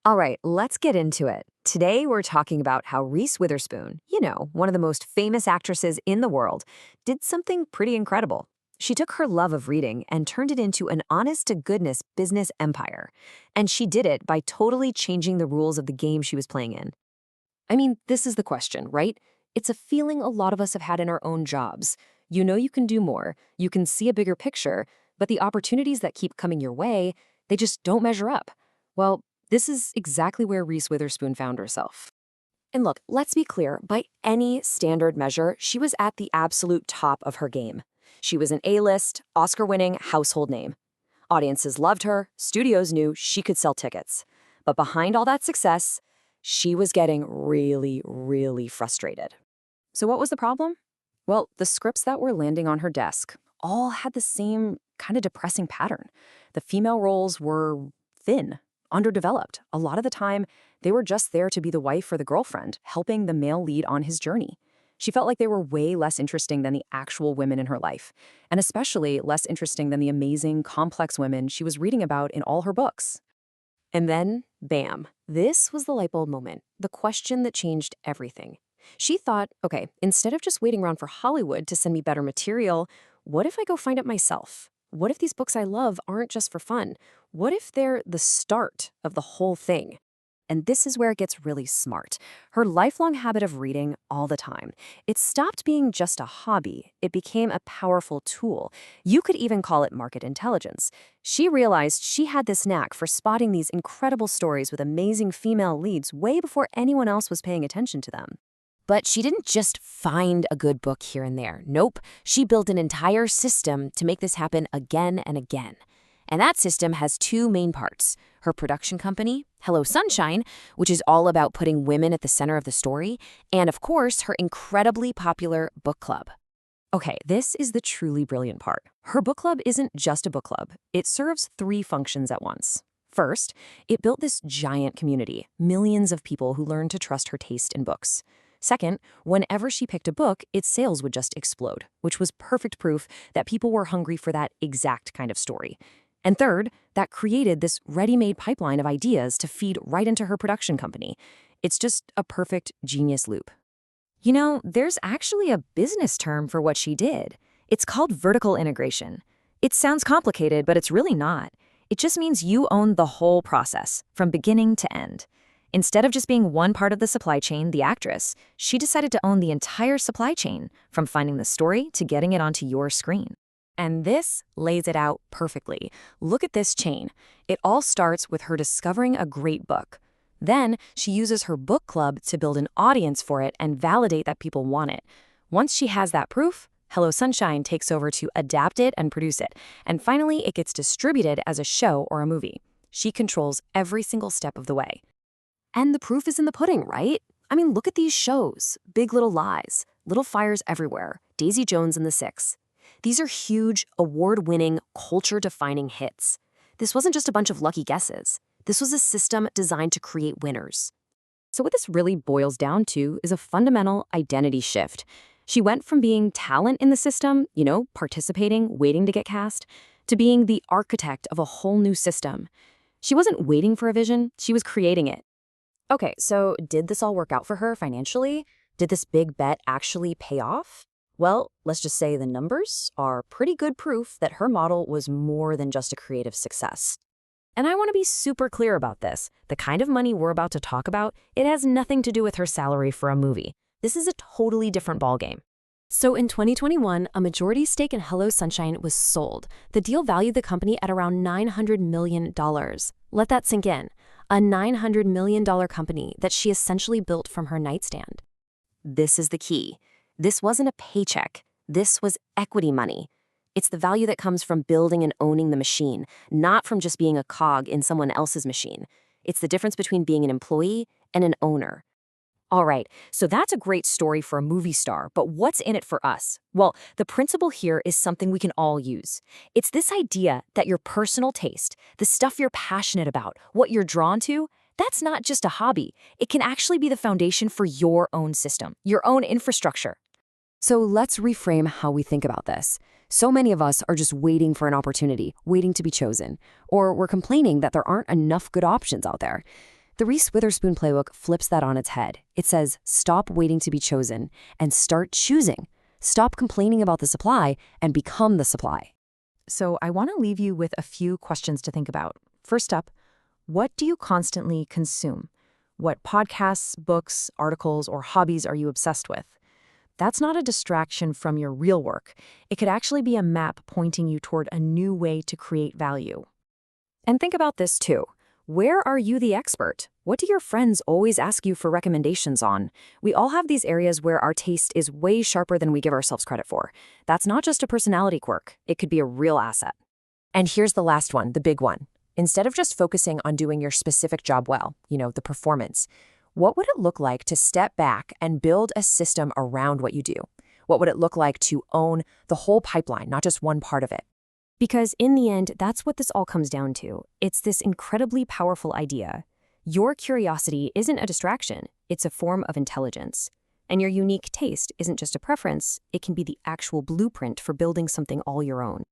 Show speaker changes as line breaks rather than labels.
All right, let's get into it. Today, we're talking about how Reese Witherspoon, one of the most famous actresses in the world, did something pretty incredible. She took her love of reading and turned it into an honest-to-goodness business empire. And she did it by totally changing the rules of the game she was playing in.
I mean, this is the question, right? It's a feeling a lot of us have had in our own jobs. You know you can do more, you can see a bigger picture, but the opportunities that keep coming your way, they just don't measure up. Well, this is exactly where Reese Witherspoon found herself. And look, let's be clear, by any standard measure, she was at the absolute top of her game. She was an A-list, Oscar-winning household name. Audiences loved her, studios knew she could sell tickets. But behind all that success, she was getting really, really frustrated. So what was the problem? Well, the scripts that were landing on her desk all had the same kind of depressing pattern. The female roles were thin, underdeveloped. A lot of the time, they were just there to be the wife or the girlfriend, helping the male lead on his journey. She felt like they were way less interesting than the actual women in her life, and especially less interesting than the amazing, complex women she was reading about in all her books. And then, bam, this was the light bulb moment, the question that changed everything. She thought, okay, instead of just waiting around for Hollywood to send me better material, what if I go find it myself? What if these books I love aren't just for fun? What if they're the start of the whole thing? And this is where it gets really smart. Her lifelong habit of reading all the time. It stopped being just a hobby. It became a powerful tool. You could even call it market intelligence. She realized she had this knack for spotting these incredible stories with amazing female leads way before anyone else was paying attention to them. But she didn't just find a good book here and there. Nope, she built an entire system to make this happen again and again. And that system has two main parts. Her production company, Hello Sunshine, which is all about putting women at the center of the story, and of course, her incredibly popular book club. Okay, this is the truly brilliant part. Her book club isn't just a book club. It serves three functions at once. First, it built this giant community, millions of people who learned to trust her taste in books. Second, whenever she picked a book, its sales would just explode, which was perfect proof that people were hungry for that exact kind of story. And third, that created this ready-made pipeline of ideas to feed right into her production company. It's just a perfect genius loop. There's actually a business term for what she did. It's called vertical integration. It sounds complicated, but it's really not. It just means you own the whole process, from beginning to end. Instead of just being one part of the supply chain, the actress, she decided to own the entire supply chain, from finding the story to getting it onto your screen. And this lays it out perfectly. Look at this chain. It all starts with her discovering a great book. Then she uses her book club to build an audience for it and validate that people want it. Once she has that proof, Hello Sunshine takes over to adapt it and produce it. And finally, it gets distributed as a show or a movie. She controls every single step of the way. And the proof is in the pudding, right? I mean, look at these shows. Big Little Lies, Little Fires Everywhere, Daisy Jones and the Six. These are huge, award-winning, culture-defining hits. This wasn't just a bunch of lucky guesses. This was a system designed to create winners. So what this really boils down to is a fundamental identity shift. She went from being talent in the system, participating, waiting to get cast, to being the architect of a whole new system. She wasn't waiting for a vision, she was creating it. Okay, so did this all work out for her financially? Did this big bet actually pay off? Well, let's just say the numbers are pretty good proof that her model was more than just a creative success. And I want to be super clear about this. The kind of money we're about to talk about, it has nothing to do with her salary for a movie. This is a totally different ballgame. So in 2021, a majority stake in Hello Sunshine was sold. The deal valued the company at around $900 million. Let that sink in. A $900 million company that she essentially built from her nightstand. This is the key. This wasn't a paycheck. This was equity money. It's the value that comes from building and owning the machine, not from just being a cog in someone else's machine. It's the difference between being an employee and an owner. All right, so that's a great story for a movie star, but what's in it for us? Well, the principle here is something we can all use. It's this idea that your personal taste, the stuff you're passionate about, what you're drawn to, that's not just a hobby. It can actually be the foundation for your own system, your own infrastructure. So let's reframe how we think about this. So many of us are just waiting for an opportunity, waiting to be chosen, or we're complaining that there aren't enough good options out there. The Reese Witherspoon playbook flips that on its head. It says, stop waiting to be chosen and start choosing. Stop complaining about the supply and become the supply.
So I want to leave you with a few questions to think about. First up, what do you constantly consume? What podcasts, books, articles, or hobbies are you obsessed with? That's not a distraction from your real work. It could actually be a map pointing you toward a new way to create value.
And think about this too. Where are you the expert? What do your friends always ask you for recommendations on? We all have these areas where our taste is way sharper than we give ourselves credit for. That's not just a personality quirk. It could be a real asset.
And here's the last one, the big one. Instead of just focusing on doing your specific job well, the performance, what would it look like to step back and build a system around what you do? What would it look like to own the whole pipeline, not just one part of it?
Because in the end, that's what this all comes down to. It's this incredibly powerful idea. Your curiosity isn't a distraction, it's a form of intelligence. And your unique taste isn't just a preference, it can be the actual blueprint for building something all your own.